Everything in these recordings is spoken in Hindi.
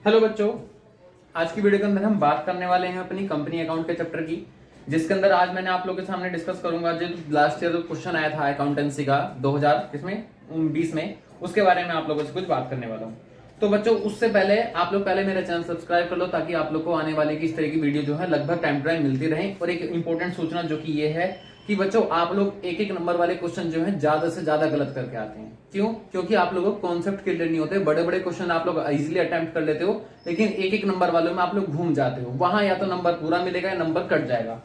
हेलो बच्चों, आज की वीडियो के अंदर हम बात करने वाले हैं अपनी कंपनी अकाउंट के चैप्टर की, जिसके अंदर आज मैंने आप लोगों के सामने डिस्कस करूंगा जो लास्ट ईयर जो क्वेश्चन आया था अकाउंटेंसी का 2020 में, उसके बारे में आप लोगों से कुछ बात करने वाला हूं। तो बच्चों, उससे पहले आप लोग मेरा चैनल सब्सक्राइब कर लो ताकि आप लोग को आने वाले की इस तरह की वीडियो जो है लगभग टाइम टू टाइम मिलती रहे। और एक इंपॉर्टेंट सूचना जो कि ये है कि बच्चों, आप लोग एक एक नंबर वाले क्वेश्चन जो है ज्यादा से ज्यादा गलत करके आते हैं। क्यों? क्योंकि आप लोगों को कॉन्सेप्ट क्लियर नहीं होते। बड़े बड़े क्वेश्चन आप लोग इजीली अटेम्प्ट कर लेते हो, लेकिन एक एक नंबर वालों में आप लोग घूम जाते हो। वहां या तो नंबर पूरा मिलेगा या नंबर कट जाएगा।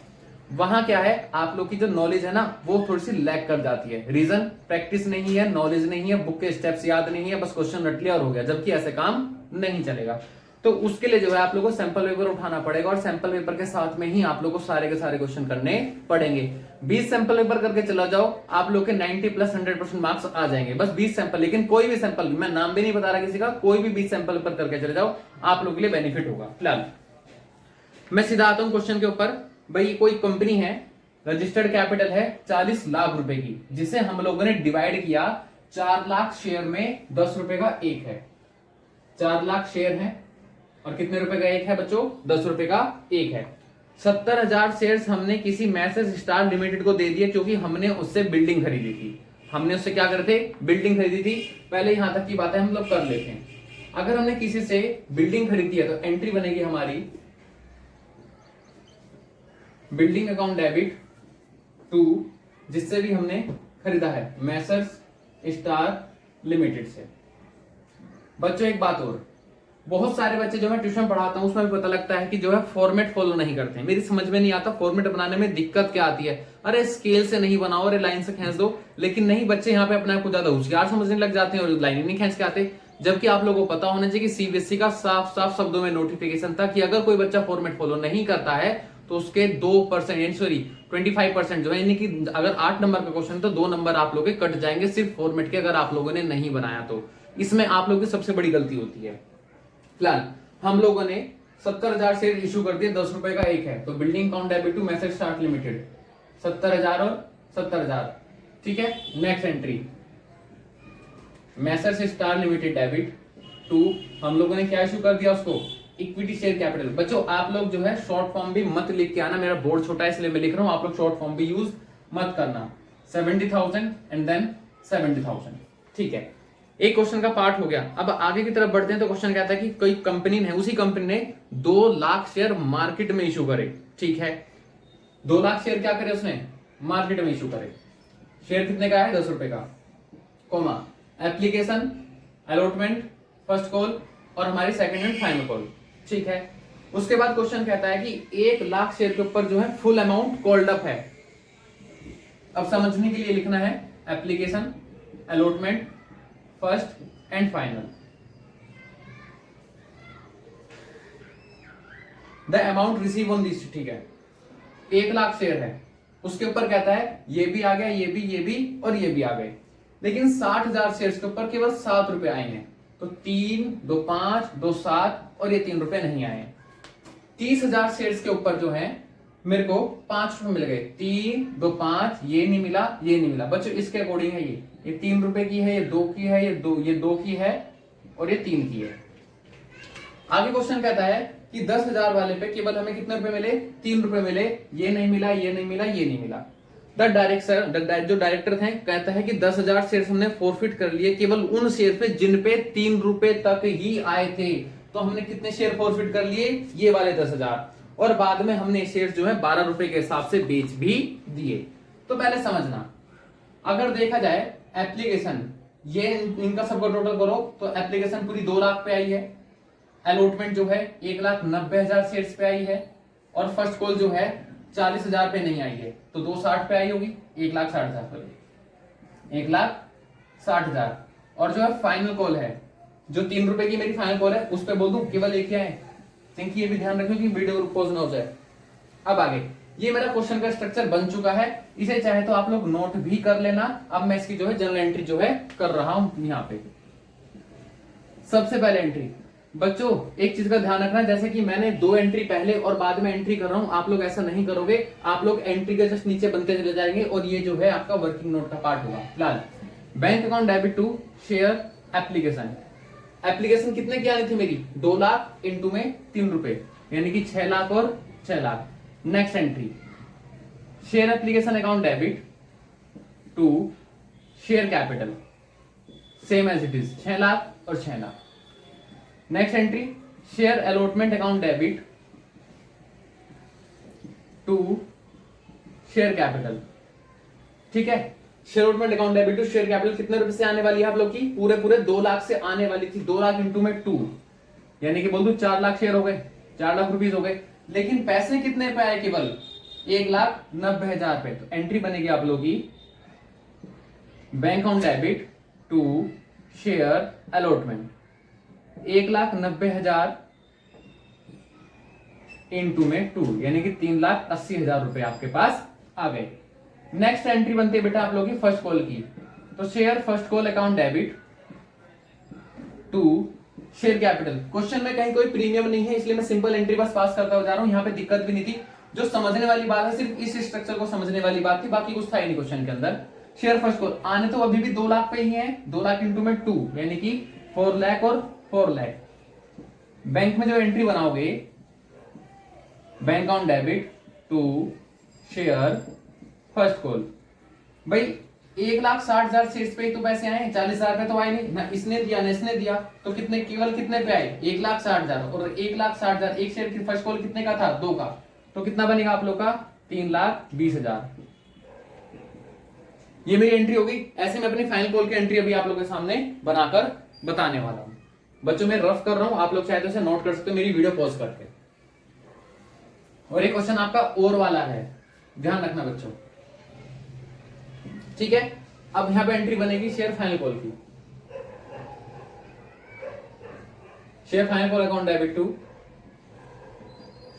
वहां क्या है, आप लोग की जो नॉलेज है ना वो थोड़ी सी लैक कर जाती है। रीजन, प्रैक्टिस नहीं है, नॉलेज नहीं है, बुक के स्टेप्स याद नहीं है, बस क्वेश्चन रट लिया और हो गया। जबकि ऐसे काम नहीं चलेगा। तो उसके लिए जो है आप लोगों को सैंपल पेपर उठाना पड़ेगा, और सैंपल पेपर के साथ में ही आप लोगों को सारे के सारे क्वेश्चन करने पड़ेंगे। 20 सैंपल पेपर करके चला जाओ, आप लोग के 90 प्लस 100% मार्क्स आ जाएंगे। बस 20 सैंपल, लेकिन कोई भी सैंपल, मैं नाम भी नहीं बता रहा किसी का, कोई भी 20 सैंपल पेपर करके चले जाओ, आप लोगों के लिए बेनिफिट होगा। फिलहाल मैं सीधा आता हूं क्वेश्चन के ऊपर। भाई, कोई कंपनी है, रजिस्टर्ड कैपिटल है 40 लाख रुपए की, जिसे हम लोगों ने डिवाइड किया 4 लाख शेयर में, 10 रुपए का एक है। 4 लाख शेयर है और कितने रुपए का एक है बच्चों? 10 रुपए का एक है। 70,000 शेयर्स हमने किसी मैसेज स्टार लिमिटेड को दे दिए, क्योंकि हमने उससे बिल्डिंग खरीदी थी। हमने उससे क्या करे थे? बिल्डिंग खरीदी थी। पहले यहां तक की बातें हम लोग कर लेते हैं। अगर हमने किसी से बिल्डिंग खरीदी है तो एंट्री बनेगी हमारी बिल्डिंग अकाउंट डेबिट टू, जिससे भी हमने खरीदा है, मैसर्स स्टार लिमिटेड से। बच्चों एक बात और, बहुत सारे बच्चे जो मैं ट्यूशन पढ़ाता हूं उसमें भी पता लगता है कि जो है फॉर्मेट फॉलो नहीं करते हैं। मेरी समझ में नहीं आता फॉर्मेट बनाने में दिक्कत क्या आती है। अरे स्केल से नहीं बनाओ, अरे लाइन से खींच दो। लेकिन नहीं, बच्चे यहाँ पे अपने आप को ज्यादा होशियार समझने लग जाते हैं और लाइन ही नहीं खींच के आते। जबकि आप लोगों को पता होना चाहिए कि सीबीएसई का साफ साफ शब्दों में नोटिफिकेशन था कि अगर कोई बच्चा फॉर्मेट फॉलो नहीं करता है तो उसके 2% सॉरी 25% जो है, यानी कि अगर 8 नंबर का क्वेश्चन है तो 2 नंबर आप लोग के कट जाएंगे सिर्फ फॉर्मेट के, अगर आप लोगों ने नहीं बनाया तो। इसमें आप लोगों की सबसे बड़ी गलती होती है। फिलहाल हम लोगों ने 70,000 शेयर इशू कर दिए, 10 रुपए का एक है, तो building account debit to message start limited 70,000 और 70,000। ठीक है, next entry message star limited debit to, हम लोगों ने क्या इशू कर दिया उसको? Equity share capital. बच्चों आप लोग जो है शॉर्ट फॉर्म भी मत लिख के आना, मेरा बोर्ड छोटा है इसलिए मैं लिख रहा हूं, आप लोग शॉर्ट फॉर्म भी यूज मत करना। 70,000 एंड देन 70,000। ठीक है, एक क्वेश्चन का पार्ट हो गया। अब आगे की तरफ बढ़ते हैं तो क्वेश्चन कहता है कि कोई कंपनी है, उसी कंपनी ने 2 लाख शेयर मार्केट में इशू करे। ठीक है, 2 लाख शेयर क्या करे उसने? मार्केट में इशू करे। शेयर कितने का है? 10 रुपए का, comma application, allotment, first call और हमारी सेकंड एंड फाइनल कॉल। ठीक है, उसके बाद क्वेश्चन कहता है कि 1 लाख शेयर के ऊपर जो है फुल अमाउंट कॉल्ड अप है। अब समझने के लिए लिखना है application, allotment, first and final. The amount receive on this. ठीक है, 1 लाख शेयर है, उसके ऊपर कहता है ये भी आ गया, ये भी और ये भी आ गए। लेकिन 60,000 शेयर के ऊपर केवल 7 रुपए आए हैं, तो 3, 2, 5, 2, 7 और ये 3 रुपए नहीं आए। 30,000 शेयर के ऊपर जो है मेरे को 5 रुपए मिल गए। 3, 2, 5, ये नहीं मिला, ये नहीं मिला। बच्चों इसके अकॉर्डिंग है ये 3 रुपए की है, ये 2 की है, ये 2 की है और ये 3 की है। आगे क्वेश्चन कहता है कि 10,000 वाले पे केवल हमें कितने रुपए मिले? 3 रुपए मिले। ये नहीं मिला, ये नहीं मिला, ये नहीं मिला। जो डायरेक्टर थे कहता है कि 10,000 शेयर हमने फॉरफिट कर लिए केवल उन शेयर पे जिन पे 3 रुपए तक ही आए थे। तो हमने कितने शेयर फॉरफिट कर लिए? ये वाले 10,000, और बाद में हमने शेयर जो है 12 रुपए के हिसाब से बेच भी दिए। तो पहले समझना, अगर देखा जाए एप्लीकेशन, ये इनका सबका टोटल करो तो एप्लीकेशन पूरी 2 लाख पे आई है। अलॉटमेंट जो है 1,90,000 शेयर पे आई है, और फर्स्ट कॉल जो है 40,000 पे नहीं आई है, तो 260 पे आई होगी, 1,60,000 पे, 1,60,000। और जो है फाइनल कॉल है, जो 3 रुपए की मेरी फाइनल कॉल है, उस पर बोल दूं केवल एक है। थिंक ये भी ध्यान रखो कि वीडियो पॉज ना हो जाए। अब आगे, ये मेरा क्वेश्चन का स्ट्रक्चर बन चुका है, इसे चाहे तो आप लोग नोट भी कर लेना। अब मैं इसकी जो है जनरल एंट्री जो है कर रहा हूं यहां पे। सबसे पहले एंट्री, बच्चों एक चीज का ध्यान रखना, जैसे कि मैंने 2 एंट्री पहले और बाद में एंट्री कर रहा हूं, आप लोग ऐसा नहीं करोगे। आप लोग एंट्री के जस्ट नीचे बनते चले जाएंगे और ये जो है आपका वर्किंग नोट का पार्ट होगा। फिलहाल bank account debit to share application, application कितने की आनी थी मेरी, 2 लाख इंटू में 3 रुपए, यानी कि 6 लाख और 6 lakh. Next entry, share application account debit to share capital, same as it is 6 lakh और 6 lakh. Next entry, share allotment account debit to share capital. ठीक है, share allotment account debit to share capital कितने रुपए से आने वाली है आप लोग की, पूरे पूरे 2 लाख से आने वाली थी। 2 लाख इंटू में 2, यानी कि बोल दू 4 लाख शेयर हो गए, 4 लाख रुपीज हो गए। लेकिन पैसे कितने पे आए, केवल 1,90,000 पे। तो एंट्री बनेगी आप लोग की bank account debit to share allotment, 1,90,000 into में 2, यानी कि 3,80,000 रुपए आपके पास आ गए। नेक्स्ट एंट्री बनती है बेटा आप लोगों की फर्स्ट कॉल की। तो share first call account debit to share capital. Question में कहीं कोई प्रीमियम नहीं है, इसलिए मैं सिंपल एंट्री बस पास करता हुआ जा रहा हूं, यहां पे दिक्कत भी नहीं थी। जो समझने वाली बात है सिर्फ इस स्ट्रक्चर को समझने वाली बात थी, बाकी कुछ था ही नहीं क्वेश्चन के अंदर। शेयर फर्स्ट कॉल आने तो अभी भी 2 लाख पे ही है, 2 लाख इंटू में 2, यानी कि 4 लाख और 4 लाख। बैंक में जो एंट्री बनाओगे, bank account debit to share first call, भाई 1,60,000 शेयर्स पे तो पैसे आए, 40,000 पे तो आए नहीं ना, इसने दिया ना इसने दिया, तो कितने, केवल कितने पे आए, 1,60,000। और 1,60,000 एक शेयर की फर्स्ट कॉल कितने का था, 2 का, तो कितना बनेगा आप लोग का, 3,20,000। ये मेरी एंट्री होगी। ऐसे मैं अपनी फाइनल कॉल की एंट्री अभी आप लोगों के सामने बनाकर बताने वाला हूं। बच्चों मैं रफ कर रहा हूं, आप लोग चाहे तो इसे नोट कर सकते हो मेरी वीडियो पॉज करके। और एक क्वेश्चन आपका और वाला है, ध्यान रखना बच्चों, ठीक है। अब यहां पे एंट्री बनेगी शेयर फाइनल कॉल की, share final call account debit to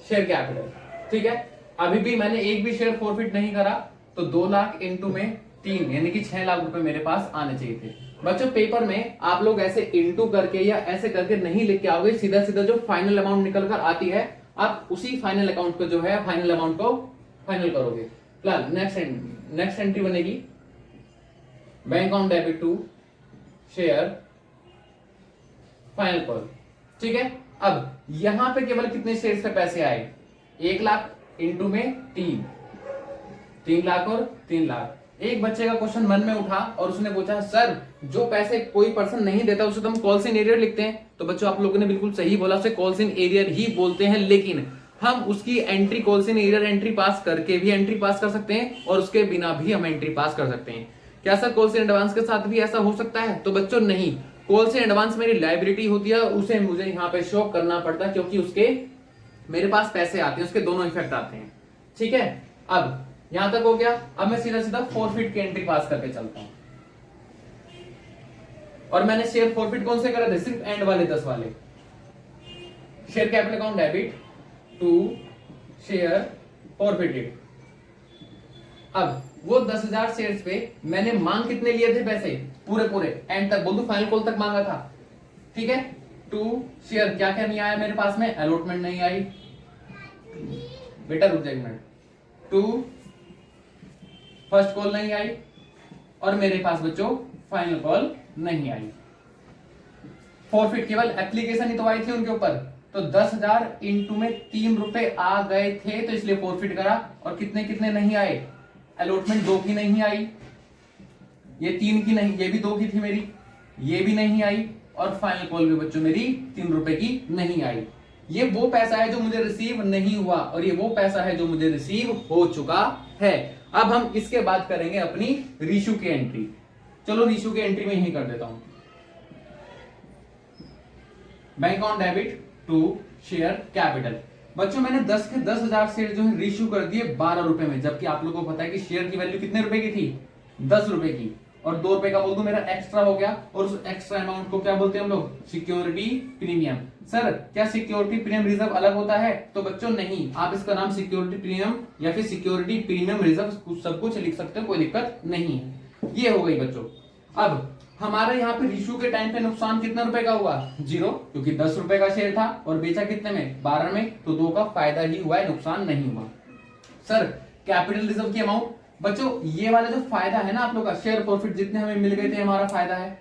share capital. ठीक है, अभी भी मैंने एक भी शेयर फॉरफिट नहीं करा, तो 2 लाख इंटू में 3, यानी कि 6 लाख रुपए मेरे पास आने चाहिए थे। बच्चों पेपर में आप लोग ऐसे इंटू करके या ऐसे करके नहीं लिख के आओगे, सीधा सीधा जो फाइनल अमाउंट निकल कर आती है आप उसी फाइनल अकाउंट को जो है फाइनल अमाउंट को फाइनल करोगे। फिलहाल नेक्स्ट एंट्री बनेगी bank account debit to share final call. ठीक है, अब यहां पे केवल कितने शेयर से पैसे आए, 1 लाख इंटू में 3 लाख और 3 लाख। एक बच्चे का क्वेश्चन मन में उठा और उसने पूछा सर जो पैसे कोई पर्सन नहीं देता उसे तो हम कॉल्स इन एरियर लिखते हैं। तो बच्चों आप लोगों ने बिल्कुल सही बोला, उसे कॉल्स इन एरियर ही बोलते हैं, लेकिन हम उसकी entry calls in arrear entry पास करके भी एंट्री पास कर सकते हैं और उसके बिना भी हम एंट्री पास कर सकते हैं। क्या सर कॉल्स इन एडवांस के साथ भी ऐसा हो सकता है? तो बच्चों नहीं, कॉल्स इन एडवांस मेरी लायबिलिटी होती है, उसे मुझे यहाँ पे शो करना पड़ता है क्योंकि उसके मेरे पास पैसे आते हैं, उसके दोनों इफेक्ट आते हैं। ठीक है, अब यहां तक हो गया। अब मैं सीधा सीधा फॉरफिट की एंट्री पास करके चलता हूं। और मैंने शेयर फॉरफिट कौन से करे थे, सिर्फ एंड वाले 10 वाले। Share capital account debit to share forfeited. अब वो 10,000 शेयर्स पे मैंने मांग कितने लिए थे पैसे, पूरे एंड तक बोल दू फाइनल कॉल तक मांगा था। ठीक है, टू शेयर क्या क्या नहीं आया मेरे पास में, अलॉटमेंट नहीं आई, बेटा रुक जाए एक मिनट, टू फर्स्ट कॉल नहीं आई और मेरे पास बच्चों फाइनल कॉल नहीं आई। फॉरफिट केवल एप्लीकेशन ही तो आई थी उनके ऊपर, तो 10,000 इंटू में 3 रुपए आ गए थे तो इसलिए फॉरफिट करा। और कितने कितने नहीं आए, अलॉटमेंट 2 की नहीं आई, ये 3 की नहीं, ये भी 2 की थी मेरी, ये भी नहीं आई, और फाइनल कॉल भी बच्चों मेरी 3 रुपए की नहीं आई। ये वो पैसा है जो मुझे रिसीव नहीं हुआ और ये वो पैसा है जो मुझे रिसीव हो चुका है। अब हम इसके बाद करेंगे अपनी रीशू की एंट्री। चलो रीशू की एंट्री में यही कर देता हूं, bank account debit to share capital. बच्चों मैंने 10 के 10,000 शेयर जो है रीशू कर दिए 12 रुपए में, जबकि आप लोगों को पता है कि शेयर की वैल्यू कितने रुपए की थी, 10 रुपए की, और 2 रुपए का बोल दो मेरा एक्स्ट्रा हो गया। और उस एक्स्ट्रा अमाउंट को क्या बोलते हैं हम लोग, सिक्योरिटी प्रीमियम। सर क्या सिक्योरिटी प्रीमियम रिजर्व अलग होता है? तो बच्चों नहीं, आप इसका नाम सिक्योरिटी प्रीमियम या फिर सिक्योरिटी प्रीमियम रिजर्व सब कुछ लिख सकते हो, कोई दिक्कत नहीं है। ये हो गई बच्चों। अब हमारे यहाँ पे रीशू के टाइम पे नुकसान कितने रुपए का हुआ, 0, क्योंकि 10 रुपए का शेयर था और बेचा कितने में, 12 में, तो 2 का फायदा ही हुआ है, नुकसान नहीं हुआ। सर कैपिटल रिजर्व की अमाउंट, बच्चों ये वाला जो फायदा है ना आप लोग का, शेयर प्रॉफिट जितने हमें मिल गए थे हमारा फायदा है।